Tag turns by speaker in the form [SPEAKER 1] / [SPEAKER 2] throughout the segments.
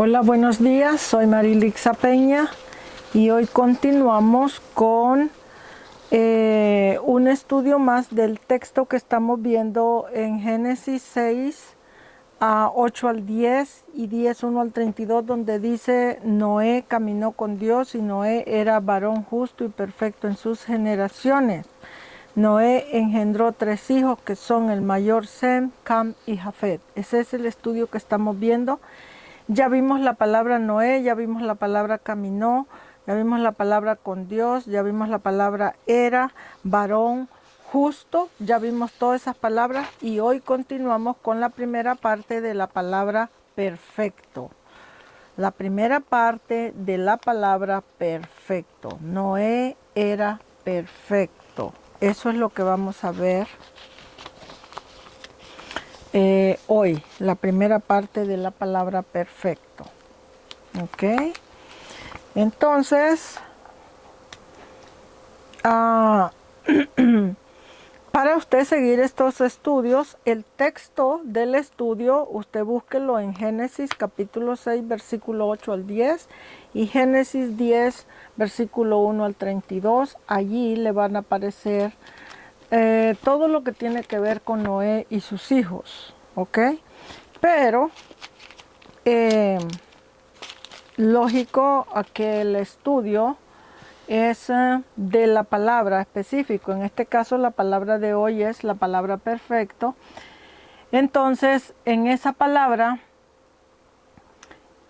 [SPEAKER 1] Hola, buenos días, soy Marilixa Peña y hoy continuamos con un estudio más del texto que estamos viendo en Génesis 6, 8 al 10 y 10, 1 al 32, donde dice: Noé caminó con Dios y Noé era varón justo y perfecto en sus generaciones. Noé engendró 3 hijos que son el mayor Sem, Cam y Jafet. Ese es el estudio que estamos viendo. Ya vimos la palabra Noé, ya vimos la palabra caminó, ya vimos la palabra con Dios, ya vimos la palabra era, varón, justo, ya vimos todas esas palabras y hoy continuamos con la primera parte de la palabra perfecto. La primera parte de la palabra perfecto. Noé era perfecto. Eso es lo que vamos a ver hoy, la primera parte de la palabra perfecto. Ok, entonces para usted seguir estos estudios, el texto del estudio usted búsquelo en Génesis capítulo 6 versículo 8 al 10 y Génesis 10 versículo 1 al 32. Allí le van a aparecer todo lo que tiene que ver con Noé y sus hijos, ¿ok? Pero lógico a que el estudio es de la palabra específico. En este caso la palabra de hoy es la palabra perfecto. Entonces en esa palabra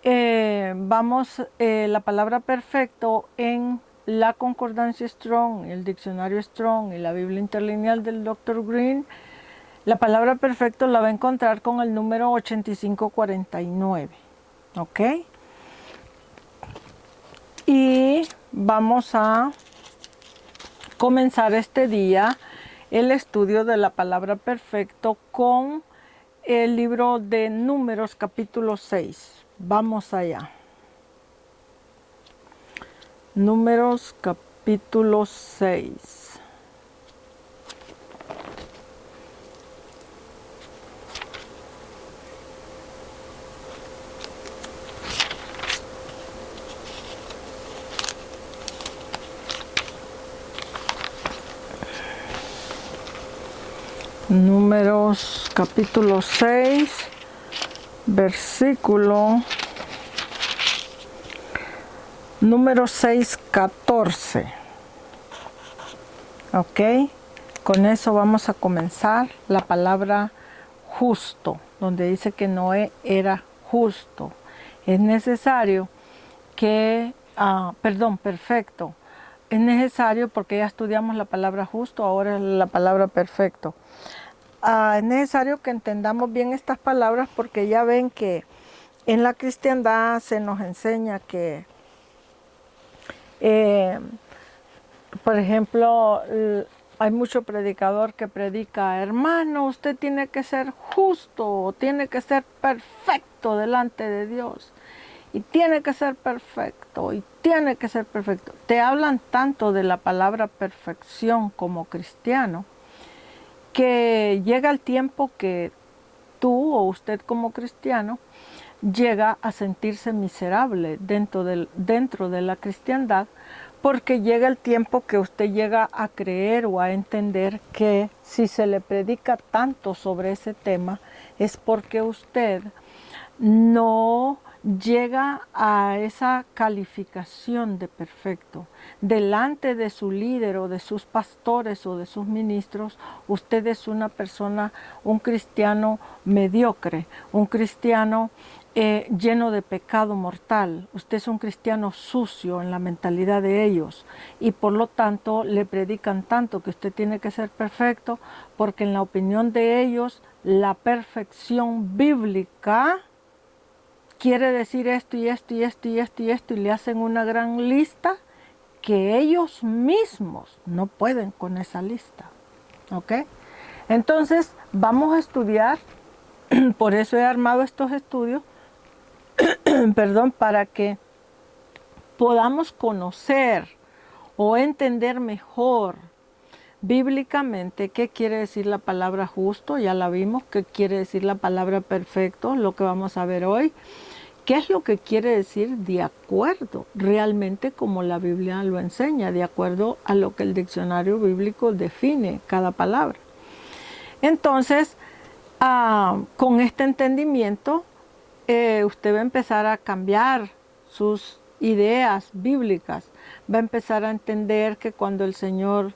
[SPEAKER 1] la palabra perfecto en la concordancia Strong, el diccionario Strong y la Biblia interlineal del Dr. Green, la palabra perfecto la va a encontrar con el número 8549. ¿Ok? Y vamos a comenzar este día el estudio de la palabra perfecto con el libro de Números capítulo 6. Vamos allá. Números capítulo 6. Números capítulo 6, versículo número 6, 14. Ok, con eso vamos a comenzar la palabra justo, donde dice que Noé era justo. Es necesario que, perfecto. Es necesario, porque ya estudiamos la palabra justo, ahora la palabra perfecto. Es necesario que entendamos bien estas palabras, porque ya ven que en la cristiandad se nos enseña que, por ejemplo, hay mucho predicador que predica: hermano, usted tiene que ser justo, tiene que ser perfecto delante de Dios. Y tiene que ser perfecto, y tiene que ser perfecto. Te hablan tanto de la palabra perfección como cristiano, que llega el tiempo que tú o usted como cristiano llega a sentirse miserable dentro de la cristiandad, porque llega el tiempo que usted llega a creer o a entender que si se le predica tanto sobre ese tema es porque usted no llega a esa calificación de perfecto. Delante de su líder o de sus pastores o de sus ministros, usted es una persona, un cristiano mediocre, un cristiano lleno de pecado mortal. Usted es un cristiano sucio en la mentalidad de ellos, y por lo tanto le predican tanto que usted tiene que ser perfecto, porque en la opinión de ellos la perfección bíblica quiere decir esto y esto y esto y esto y esto, y le hacen una gran lista que ellos mismos no pueden con esa lista. ¿Ok? Entonces vamos a estudiar, por eso he armado estos estudios, para que podamos conocer o entender mejor bíblicamente qué quiere decir la palabra justo. Ya la vimos. Qué quiere decir la palabra perfecto, lo que vamos a ver hoy. ¿Qué es lo que quiere decir de acuerdo? Realmente como la Biblia lo enseña, de acuerdo a lo que el diccionario bíblico define cada palabra. Entonces, con este entendimiento, usted va a empezar a cambiar sus ideas bíblicas, va a empezar a entender que cuando el Señor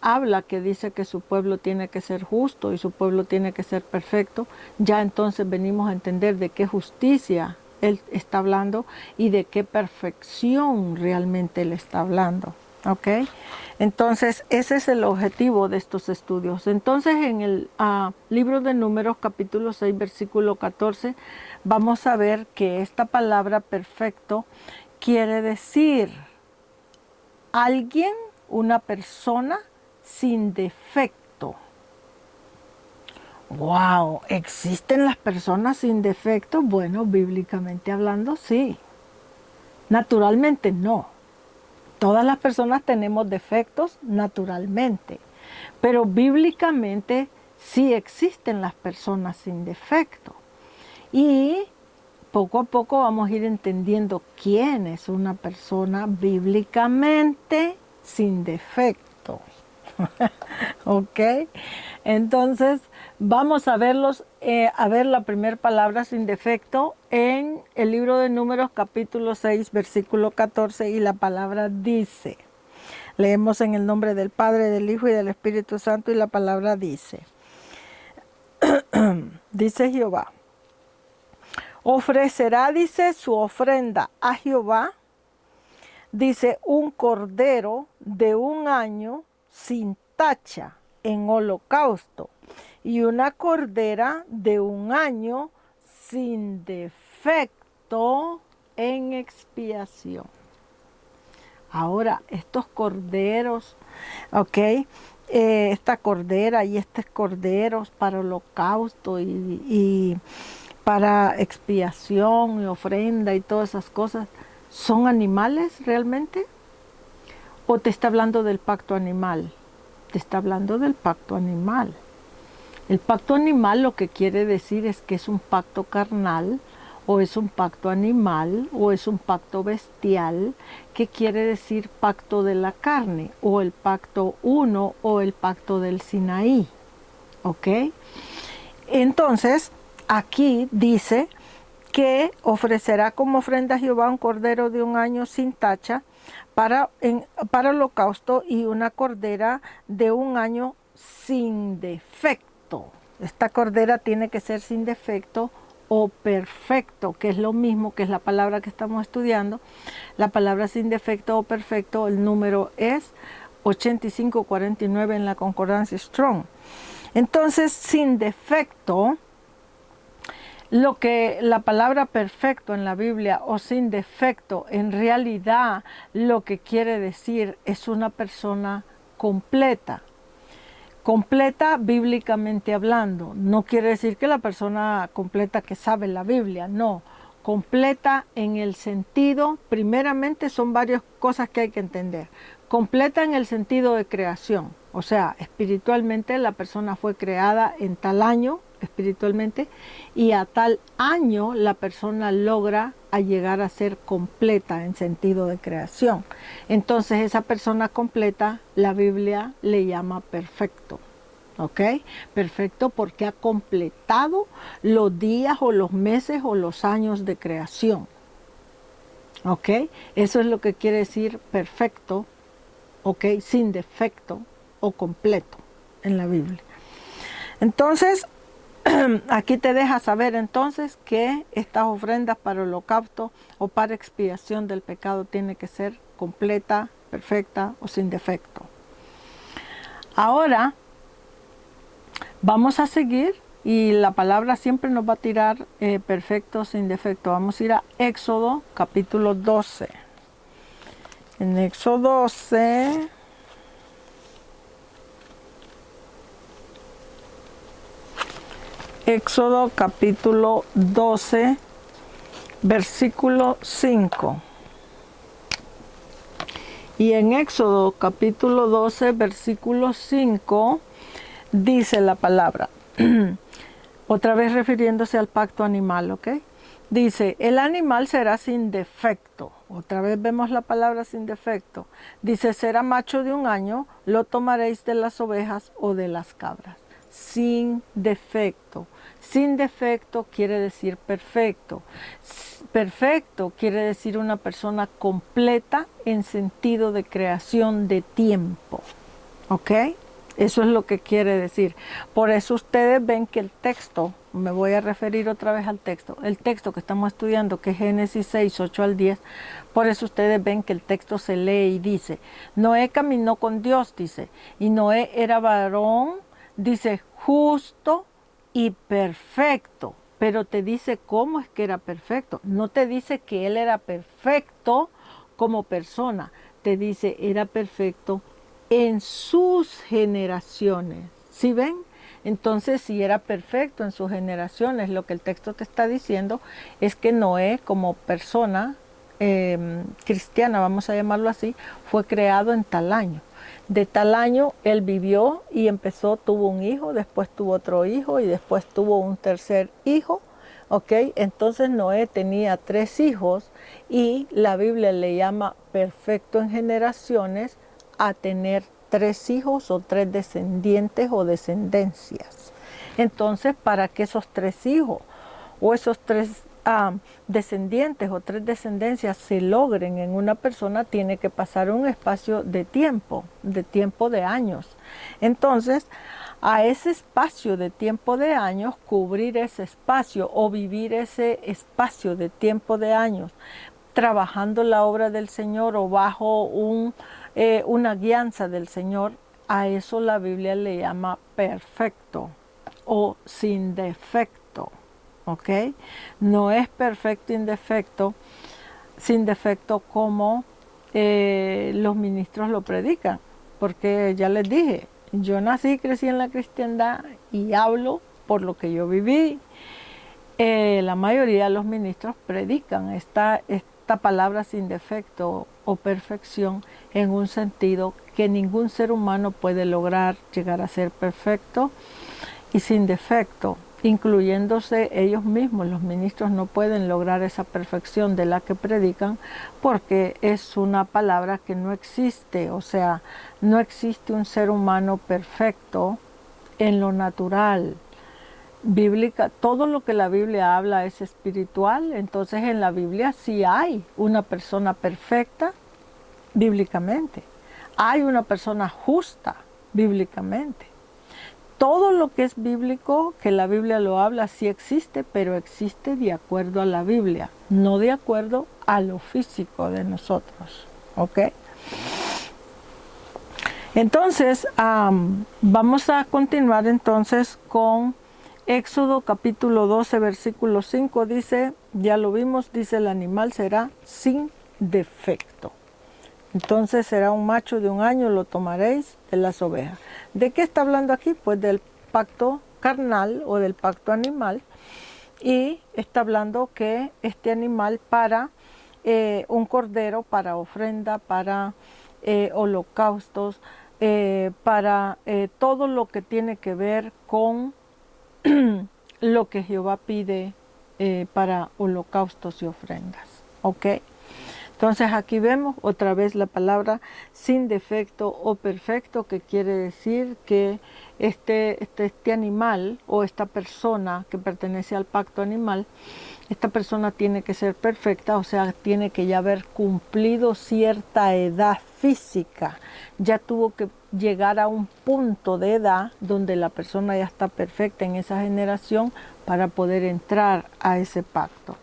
[SPEAKER 1] habla, que dice que su pueblo tiene que ser justo y su pueblo tiene que ser perfecto, ya entonces venimos a entender de qué justicia Él está hablando y de qué perfección realmente Él está hablando. ¿Ok? Entonces, ese es el objetivo de estos estudios. Entonces, en el libro de Números, capítulo 6, versículo 14, vamos a ver que esta palabra perfecto quiere decir alguien, una persona sin defecto. ¡Wow! ¿Existen las personas sin defecto? Bueno, bíblicamente hablando, sí. Naturalmente, no. Todas las personas tenemos defectos naturalmente, pero bíblicamente sí existen las personas sin defecto. Y poco a poco vamos a ir entendiendo quién es una persona bíblicamente sin defecto. ¿Ok? Entonces vamos a verlos, a ver la primera palabra sin defecto en el libro de Números capítulo 6 versículo 14 y la palabra dice, leemos en el nombre del Padre, del Hijo y del Espíritu Santo y la palabra dice, dice Jehová, ofrecerá, dice, su ofrenda a Jehová, dice, un cordero de 1 año sin tacha en holocausto y una cordera de 1 año sin defecto en expiación. Ahora, estos corderos, ¿ok? Esta cordera y estos corderos para holocausto y para expiación y ofrenda y todas esas cosas, ¿son animales realmente? ¿O te está hablando del pacto animal? Te está hablando del pacto animal. El pacto animal lo que quiere decir es que es un pacto carnal, o es un pacto animal, o es un pacto bestial, que quiere decir pacto de la carne, o el pacto 1, o el pacto del Sinaí. ¿Ok? Entonces, aquí dice que ofrecerá como ofrenda a Jehová un cordero de 1 año sin tacha para holocausto y una cordera de 1 año sin defecto. Esta cordera tiene que ser sin defecto o perfecto, que es lo mismo que es la palabra que estamos estudiando. La palabra sin defecto o perfecto, el número es 8549 en la concordancia Strong. Entonces, sin defecto, lo que la palabra perfecto en la Biblia o sin defecto, en realidad lo que quiere decir es una persona completa. Completa bíblicamente hablando. No quiere decir que la persona completa que sabe la Biblia, no. Completa en el sentido, primeramente son varias cosas que hay que entender. Completa en el sentido de creación, o sea, espiritualmente la persona fue creada en tal año, espiritualmente, y a tal año la persona logra llegar a ser completa en sentido de creación. Entonces esa persona completa la Biblia le llama perfecto. ¿Ok? Perfecto porque ha completado los días o los meses o los años de creación. ¿Ok? Eso es lo que quiere decir perfecto, ¿ok? Sin defecto o completo en la Biblia. Entonces, aquí te deja saber entonces que estas ofrendas para holocausto o para expiación del pecado tiene que ser completa, perfecta o sin defecto. Ahora vamos a seguir y la palabra siempre nos va a tirar perfecto, sin defecto. Vamos a ir a Éxodo capítulo 12. En Éxodo 12... Éxodo capítulo 12, versículo 5. Y en Éxodo capítulo 12, versículo 5, dice la palabra, otra vez refiriéndose al pacto animal, ¿ok? Dice, el animal será sin defecto. Otra vez vemos la palabra sin defecto. Dice, será macho de 1 año, lo tomaréis de las ovejas o de las cabras. Sin defecto. Sin defecto quiere decir perfecto. Perfecto quiere decir una persona completa en sentido de creación de tiempo. ¿Ok? Eso es lo que quiere decir. Por eso ustedes ven que el texto, me voy a referir otra vez al texto, el texto que estamos estudiando, que es Génesis 6, 8 al 10, por eso ustedes ven que el texto se lee y dice, Noé caminó con Dios, dice, y Noé era varón, dice, justo y perfecto, pero te dice cómo es que era perfecto. No te dice que él era perfecto como persona, te dice era perfecto en sus generaciones. ¿Sí ven? Entonces, si era perfecto en sus generaciones, lo que el texto te está diciendo es que Noé, como persona cristiana, vamos a llamarlo así, fue creado en tal año. De tal año él vivió y empezó, tuvo un hijo, después tuvo otro hijo y después tuvo un tercer hijo. ¿Ok? Entonces Noé tenía 3 hijos y la Biblia le llama perfecto en generaciones a tener 3 hijos o 3 descendientes o descendencias. Entonces, para que esos 3 hijos o esos 3 descendientes o 3 descendencias se logren en una persona, tiene que pasar un espacio de tiempo de años. Entonces, a ese espacio de tiempo de años, cubrir ese espacio o vivir ese espacio de tiempo de años, trabajando la obra del Señor o bajo una guianza del Señor, a eso la Biblia le llama perfecto o sin defecto. ¿Ok? No es perfecto sin defecto como los ministros lo predican, porque ya les dije, yo nací y crecí en la cristiandad y hablo por lo que yo viví. La mayoría de los ministros predican esta palabra sin defecto o perfección en un sentido que ningún ser humano puede lograr llegar a ser perfecto y sin defecto, incluyéndose ellos mismos. Los ministros no pueden lograr esa perfección de la que predican porque es una palabra que no existe, o sea, no existe un ser humano perfecto en lo natural. Bíblica, todo lo que la Biblia habla es espiritual, entonces en la Biblia sí hay una persona perfecta bíblicamente, hay una persona justa bíblicamente. Todo lo que es bíblico, que la Biblia lo habla, sí existe, pero existe de acuerdo a la Biblia, no de acuerdo a lo físico de nosotros. ¿Ok? Entonces, vamos a continuar entonces con Éxodo capítulo 12, versículo 5, dice, ya lo vimos, dice, el animal será sin defecto. Entonces será un macho de 1 año, lo tomaréis de las ovejas. ¿De qué está hablando aquí? Pues del pacto carnal o del pacto animal. Y está hablando que este animal para un cordero, para ofrenda, para holocaustos, para todo lo que tiene que ver con lo que Jehová pide para holocaustos y ofrendas. ¿Ok? Entonces aquí vemos otra vez la palabra sin defecto o perfecto, que quiere decir que este animal o esta persona que pertenece al pacto animal, esta persona tiene que ser perfecta, o sea, tiene que ya haber cumplido cierta edad física, ya tuvo que llegar a un punto de edad donde la persona ya está perfecta en esa generación para poder entrar a ese pacto.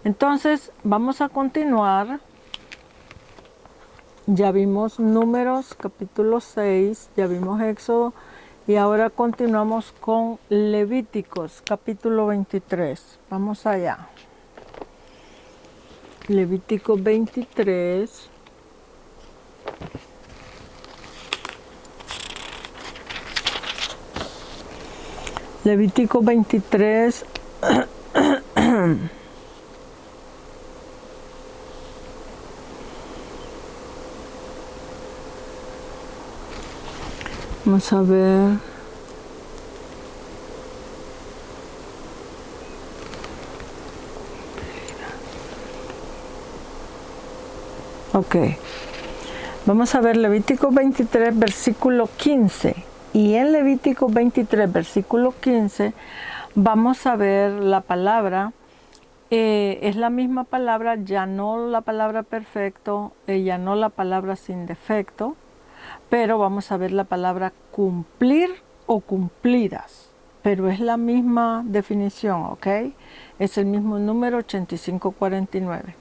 [SPEAKER 1] Entonces vamos a continuar. Ya vimos Números capítulo 6, ya vimos Éxodo y ahora continuamos con Levíticos capítulo 23. Vamos allá. Levítico 23. Levítico 23. Vamos a ver. Ok. Vamos a ver Levítico 23, versículo 15. Y en Levítico 23, versículo 15, vamos a ver la palabra. Es la misma palabra, ya no la palabra perfecto, ya no la palabra sin defecto, pero vamos a ver la palabra cumplir o cumplidas. Pero es la misma definición, ¿ok? Es el mismo número 8549.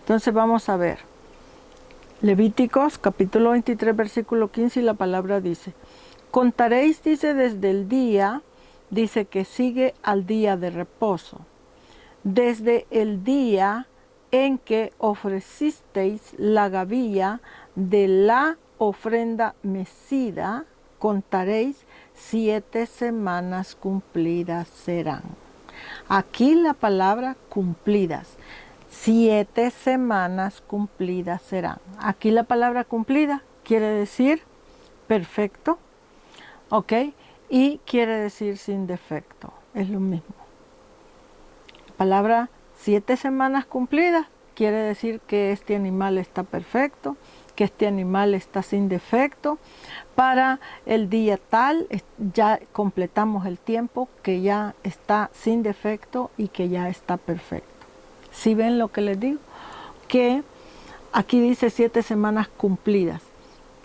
[SPEAKER 1] Entonces vamos a ver. Levíticos capítulo 23 versículo 15 y la palabra dice, contaréis, dice, desde el día, dice que sigue al día de reposo, desde el día en que ofrecisteis la gavilla de la ofrenda mecida, contaréis 7 semanas cumplidas serán. Aquí la palabra cumplidas. 7 semanas cumplidas serán. Aquí la palabra cumplida quiere decir perfecto, ¿ok? Y quiere decir sin defecto, es lo mismo. La palabra 7 semanas cumplidas quiere decir que este animal está perfecto, que este animal está sin defecto. Para el día tal ya completamos el tiempo que ya está sin defecto y que ya está perfecto. ¿Sí ven lo que les digo? Que aquí dice 7 semanas cumplidas.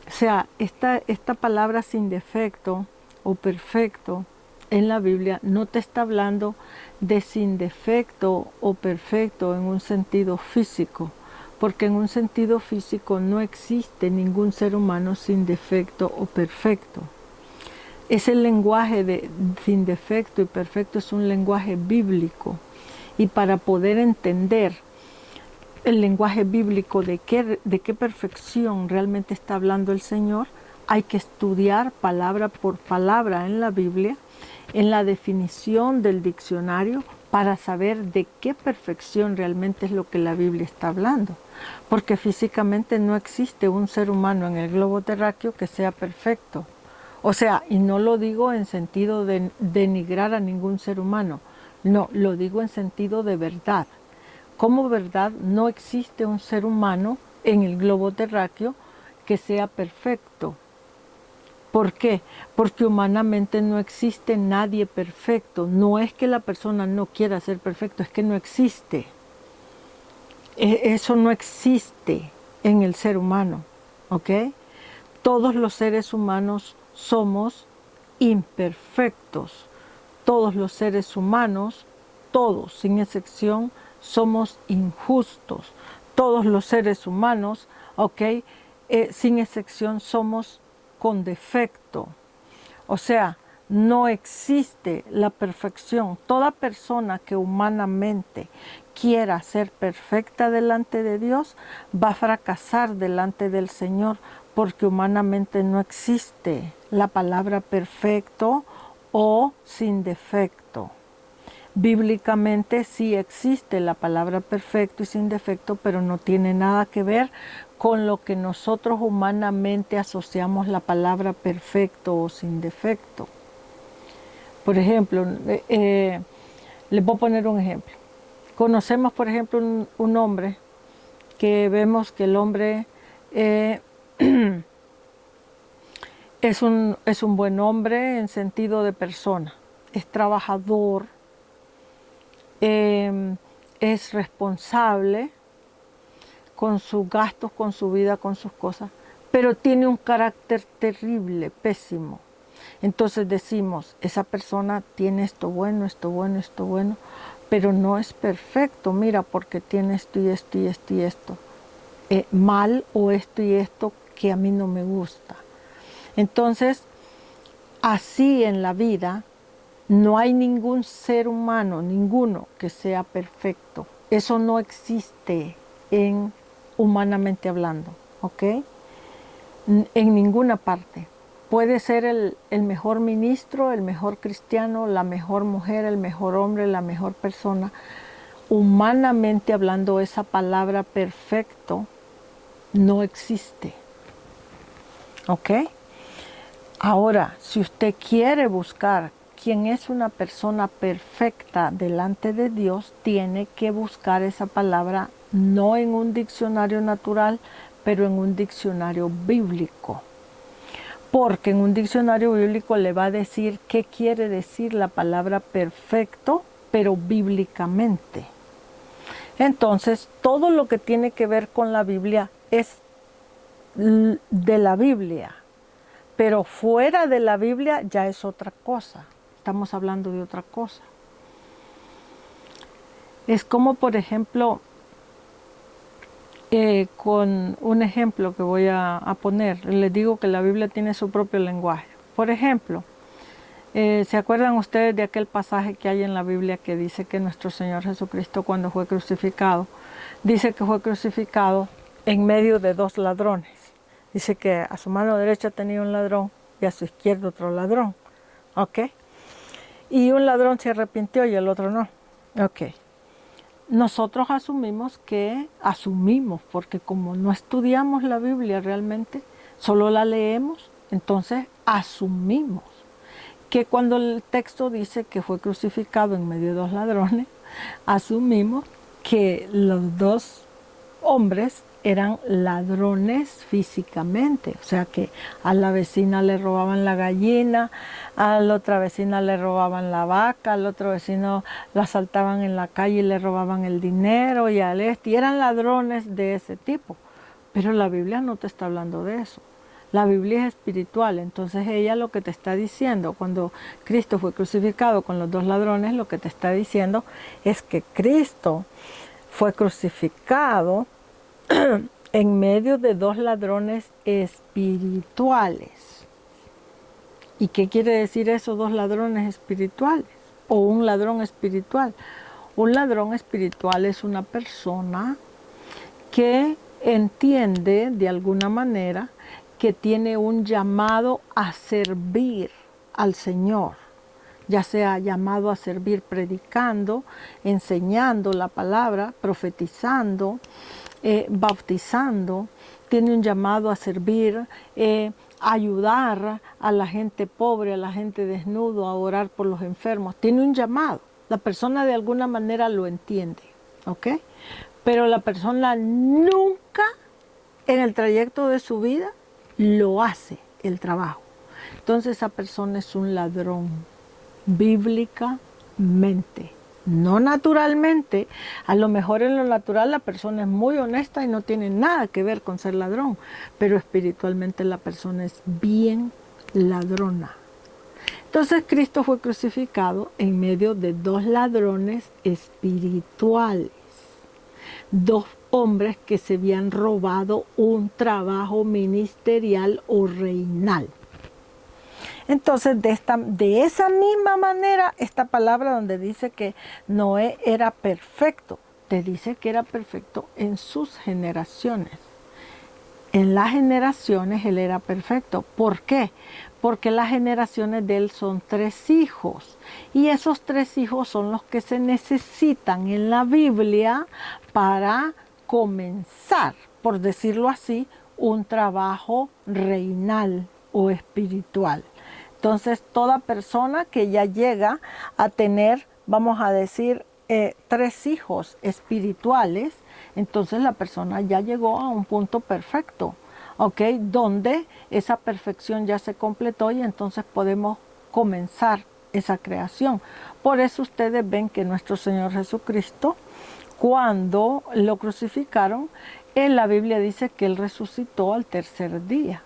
[SPEAKER 1] O sea, esta palabra sin defecto o perfecto en la Biblia no te está hablando de sin defecto o perfecto en un sentido físico, porque en un sentido físico no existe ningún ser humano sin defecto o perfecto. Ese lenguaje de sin defecto y perfecto es un lenguaje bíblico. Y para poder entender el lenguaje bíblico de qué perfección realmente está hablando el Señor, hay que estudiar palabra por palabra en la Biblia, en la definición del diccionario, para saber de qué perfección realmente es lo que la Biblia está hablando. Porque físicamente no existe un ser humano en el globo terráqueo que sea perfecto. O sea, y no lo digo en sentido de denigrar a ningún ser humano, no, lo digo en sentido de verdad. Como verdad, no existe un ser humano en el globo terráqueo que sea perfecto. ¿Por qué? Porque humanamente no existe nadie perfecto. No es que la persona no quiera ser perfecto, es que no existe. Eso no existe en el ser humano, ¿ok? Todos los seres humanos somos imperfectos. Todos los seres humanos, todos, sin excepción, somos injustos. Todos los seres humanos, ¿ok? Sin excepción, somos con defecto. O sea, no existe la perfección. Toda persona que humanamente quiera ser perfecta delante de Dios va a fracasar delante del Señor, porque humanamente no existe la palabra perfecto o sin defecto. Bíblicamente sí existe la palabra perfecto y sin defecto, pero no tiene nada que ver con lo que nosotros humanamente asociamos la palabra perfecto o sin defecto. Por ejemplo, les voy a poner un ejemplo. Conocemos, por ejemplo, un hombre que vemos que el hombre es un buen hombre en sentido de persona, es trabajador, es responsable con sus gastos, con su vida, con sus cosas, pero tiene un carácter terrible, pésimo. Entonces decimos, esa persona tiene esto bueno, esto bueno, esto bueno, pero no es perfecto, mira, porque tiene esto y esto y esto y esto. Mal o esto y esto que a mí no me gusta. Entonces, así en la vida, no hay ningún ser humano, ninguno que sea perfecto. Eso no existe humanamente hablando, ¿ok? En ninguna parte. Puede ser el mejor ministro, el mejor cristiano, la mejor mujer, el mejor hombre, la mejor persona. Humanamente hablando, esa palabra perfecto no existe, ¿ok? Ahora, si usted quiere buscar quién es una persona perfecta delante de Dios, tiene que buscar esa palabra no en un diccionario natural, pero en un diccionario bíblico. Porque en un diccionario bíblico le va a decir qué quiere decir la palabra perfecto, pero bíblicamente. Entonces, todo lo que tiene que ver con la Biblia es de la Biblia, pero fuera de la Biblia ya es otra cosa. Estamos hablando de otra cosa. Es como, por ejemplo, con un ejemplo que voy a poner, les digo que la Biblia tiene su propio lenguaje. Por ejemplo, ¿se acuerdan ustedes de aquel pasaje que hay en la Biblia que dice que nuestro Señor Jesucristo, cuando fue crucificado, dice que fue crucificado en medio de dos ladrones? Dice que a su mano derecha tenía un ladrón y a su izquierda otro ladrón. ¿Ok? Y un ladrón se arrepintió y el otro no. Ok. Nosotros asumimos, porque como no estudiamos la Biblia realmente, solo la leemos, entonces asumimos que cuando el texto dice que fue crucificado en medio de dos ladrones, asumimos que los dos hombres eran ladrones físicamente, o sea que a la vecina le robaban la gallina, a la otra vecina le robaban la vaca, al otro vecino la asaltaban en la calle y le robaban el dinero y y eran ladrones de ese tipo. Pero la Biblia no te está hablando de eso. La Biblia es espiritual, entonces ella lo que te está diciendo, cuando Cristo fue crucificado con los dos ladrones, lo que te está diciendo es que Cristo fue crucificado en medio de dos ladrones espirituales. ¿Y qué quiere decir eso, dos ladrones espirituales? O un ladrón espiritual. Un ladrón espiritual es una persona que entiende de alguna manera que tiene un llamado a servir al Señor, ya sea llamado a servir predicando, enseñando la palabra, profetizando, bautizando, tiene un llamado a servir, ayudar a la gente pobre, a la gente desnuda, a orar por los enfermos. Tiene un llamado. La persona de alguna manera lo entiende, ¿ok? Pero la persona nunca en el trayecto de su vida lo hace el trabajo. Entonces esa persona es un ladrón, bíblicamente. No naturalmente, a lo mejor en lo natural la persona es muy honesta y no tiene nada que ver con ser ladrón, pero espiritualmente la persona es bien ladrona. Entonces Cristo fue crucificado en medio de dos ladrones espirituales, dos hombres que se habían robado un trabajo ministerial o reinal. Entonces, de esa misma manera, esta palabra donde dice que Noé era perfecto, te dice que era perfecto en sus generaciones. En las generaciones él era perfecto. ¿Por qué? Porque las generaciones de él son 3 hijos. Y esos 3 hijos son los que se necesitan en la Biblia para comenzar, por decirlo así, un trabajo reinal o espiritual. Entonces, toda persona que ya llega a tener, vamos a decir, 3 hijos espirituales, entonces la persona ya llegó a un punto perfecto, ¿ok? Donde esa perfección ya se completó y entonces podemos comenzar esa creación. Por eso ustedes ven que nuestro Señor Jesucristo, cuando lo crucificaron, en la Biblia dice que Él resucitó al tercer día,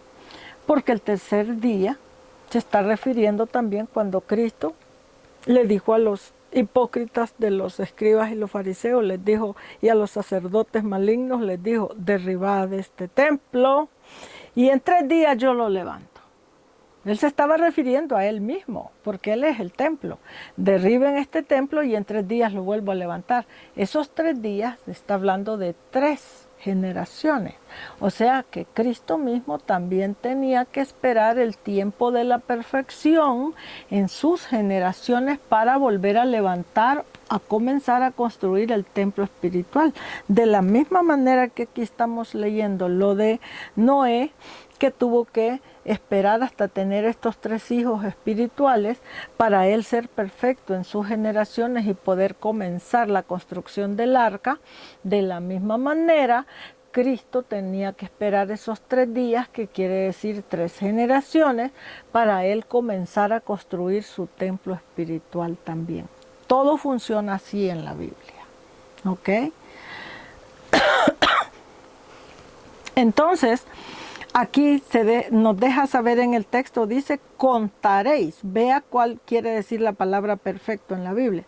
[SPEAKER 1] porque el tercer día se está refiriendo también cuando Cristo le dijo a los hipócritas de los escribas y los fariseos, les dijo, y a los sacerdotes malignos les dijo, derribad este templo y en 3 días yo lo levanto. Él se estaba refiriendo a él mismo, porque él es el templo. Derriben este templo y en 3 días lo vuelvo a levantar. Esos 3 días está hablando de 3 generaciones. O sea que Cristo mismo también tenía que esperar el tiempo de la perfección en sus generaciones para volver a levantar, a comenzar a construir el templo espiritual. De la misma manera que aquí estamos leyendo lo de Noé, que tuvo que esperar hasta tener estos 3 hijos espirituales para él ser perfecto en sus generaciones y poder comenzar la construcción del arca. De la misma manera, Cristo tenía que esperar esos 3 días, que quiere decir 3 generaciones, para Él comenzar a construir su templo espiritual también. Todo funciona así en la Biblia, ¿ok? Entonces, aquí nos deja saber en el texto, dice contaréis. Vea cuál quiere decir la palabra perfecto en la Biblia.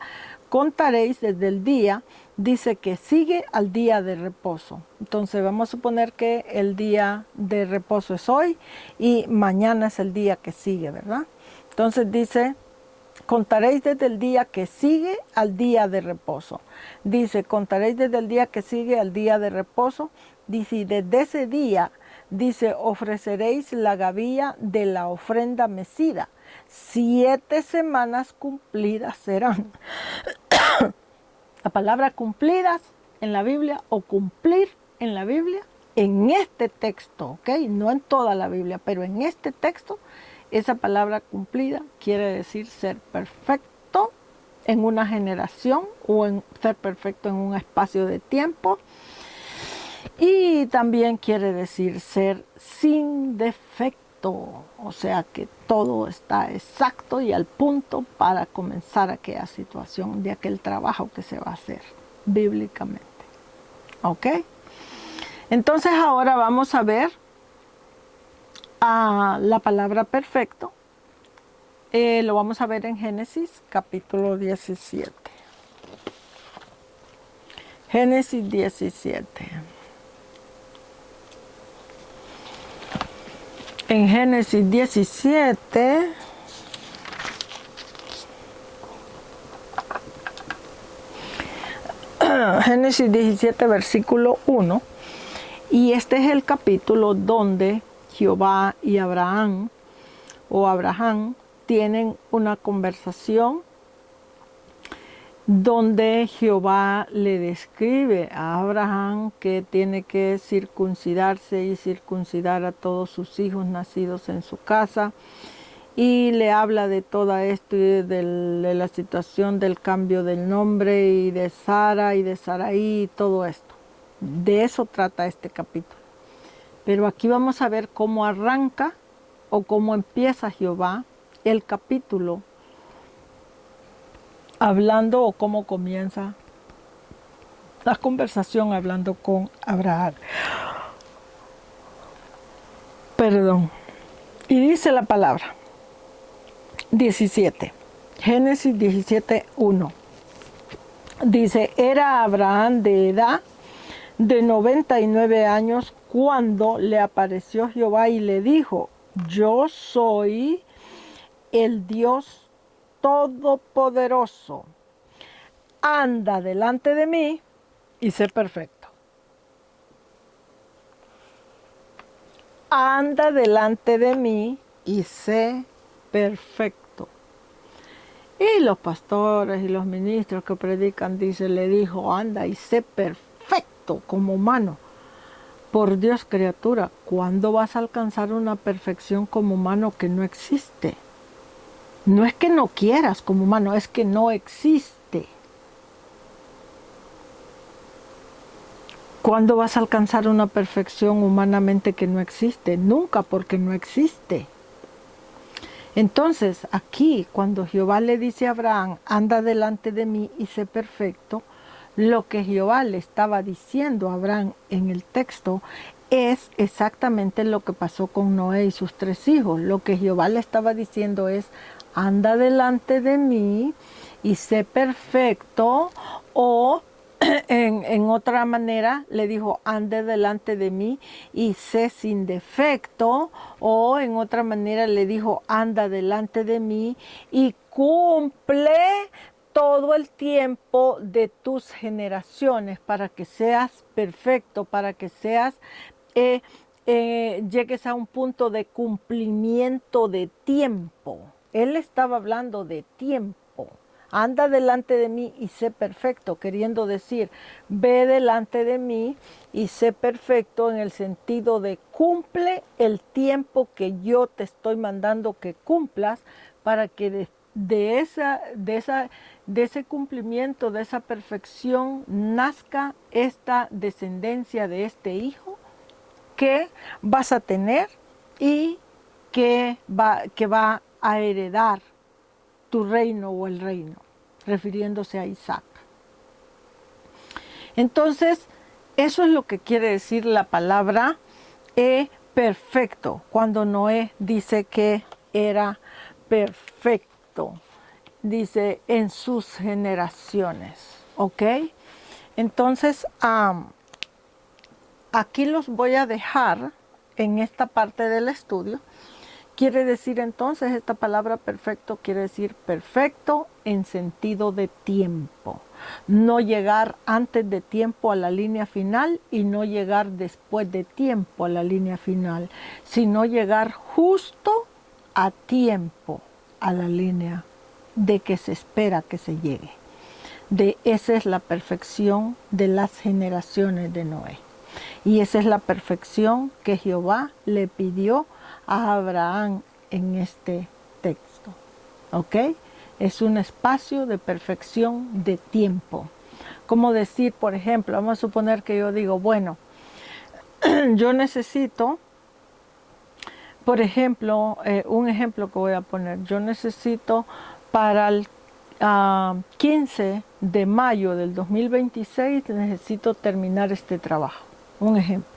[SPEAKER 1] Contaréis desde el día, dice que sigue al día de reposo. Entonces vamos a suponer que el día de reposo es hoy y mañana es el día que sigue, ¿verdad? Entonces dice, contaréis desde el día que sigue al día de reposo. Dice, contaréis desde el día que sigue al día de reposo. Dice, y desde ese día, dice, ofreceréis la gavilla de la ofrenda mecida. 7 semanas cumplidas serán. La palabra cumplidas en la Biblia o cumplir en la Biblia, en este texto, ¿ok? No en toda la Biblia, pero en este texto, esa palabra cumplida quiere decir ser perfecto en una generación o en ser perfecto en un espacio de tiempo. Y también quiere decir ser sin defecto, o sea que todo está exacto y al punto para comenzar aquella situación de aquel trabajo que se va a hacer bíblicamente. ¿Ok? Entonces ahora vamos a ver la palabra perfecto. Lo vamos a ver en Génesis capítulo 17. Génesis 17. En Génesis 17, Génesis 17, versículo 1, y este es el capítulo donde Jehová y Abraham tienen una conversación donde Jehová le describe a Abraham que tiene que circuncidarse y circuncidar a todos sus hijos nacidos en su casa, y le habla de todo esto y de la situación del cambio del nombre y de Sara y de Saraí y todo esto. De eso trata este capítulo. Pero aquí vamos a ver cómo arranca o cómo empieza Jehová el capítulo hablando, o cómo comienza la conversación hablando con Abraham. Perdón. Y dice la palabra 17, Génesis 17, 1. Dice, era Abraham de edad de 99 años cuando le apareció Jehová y le dijo, yo soy el Dios Todopoderoso, anda delante de mí y sé perfecto. Anda delante de mí y sé perfecto. Y los pastores y los ministros que predican, le dijo, anda y sé perfecto como humano. Por Dios, criatura, ¿cuándo vas a alcanzar una perfección como humano que no existe? No es que no quieras como humano, es que no existe. ¿Cuándo vas a alcanzar una perfección humanamente que no existe? Nunca, porque no existe. Entonces, aquí, cuando Jehová le dice a Abraham, anda delante de mí y sé perfecto, lo que Jehová le estaba diciendo a Abraham en el texto es exactamente lo que pasó con Noé y sus 3 hijos. Lo que Jehová le estaba diciendo es, anda delante de mí y sé perfecto, o en otra manera le dijo, ande delante de mí y sé sin defecto, o en otra manera le dijo, anda delante de mí y cumple todo el tiempo de tus generaciones para que seas perfecto, para que seas llegues a un punto de cumplimiento de tiempo. Él estaba hablando de tiempo. Anda delante de mí y sé perfecto, queriendo decir, ve delante de mí y sé perfecto en el sentido de cumple el tiempo que yo te estoy mandando que cumplas para que de ese cumplimiento, de esa perfección, nazca esta descendencia de este hijo que vas a tener y que va a heredar tu reino o el reino, refiriéndose a Isaac. Entonces, eso es lo que quiere decir la palabra perfecto, cuando Noé dice que era perfecto, dice en sus generaciones, ¿ok? Entonces, aquí los voy a dejar en esta parte del estudio. Quiere decir entonces, esta palabra perfecto quiere decir perfecto en sentido de tiempo. No llegar antes de tiempo a la línea final y no llegar después de tiempo a la línea final, sino llegar justo a tiempo a la línea de que se espera que se llegue. Esa es la perfección de las generaciones de Noé. Y esa es la perfección que Jehová le pidió a Abraham en este texto. ¿Ok? Es un espacio de perfección de tiempo. Como decir, por ejemplo, vamos a suponer que yo digo, bueno, yo necesito, por ejemplo, un ejemplo que voy a poner, yo necesito para el 15 de mayo del 2026, necesito terminar este trabajo. Un ejemplo.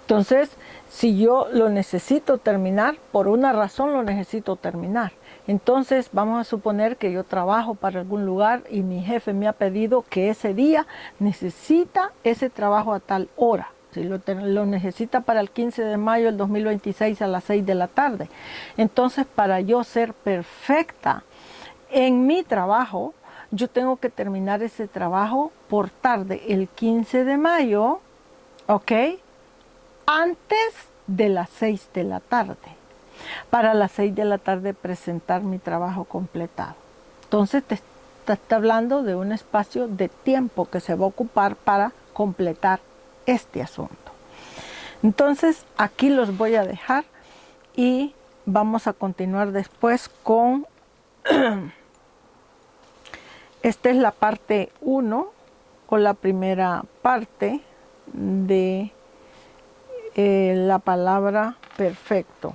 [SPEAKER 1] Entonces, si yo lo necesito terminar, por una razón lo necesito terminar. Entonces, vamos a suponer que yo trabajo para algún lugar y mi jefe me ha pedido que ese día necesita ese trabajo a tal hora. Si lo necesita para el 15 de mayo del 2026 a las 6 de la tarde. Entonces, para yo ser perfecta en mi trabajo, yo tengo que terminar ese trabajo por tarde, el 15 de mayo, ¿ok? Antes de las 6 de la tarde, para las 6 de la tarde presentar mi trabajo completado. Entonces te está hablando de un espacio de tiempo que se va a ocupar para completar este asunto. Entonces aquí los voy a dejar y vamos a continuar después con, esta es la parte 1 o la primera parte de la palabra perfecto.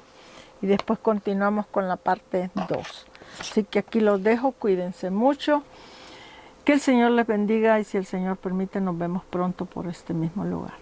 [SPEAKER 1] Y después continuamos con la parte 2. Así que aquí los dejo, cuídense mucho. Que el Señor les bendiga y si el Señor permite nos vemos pronto por este mismo lugar.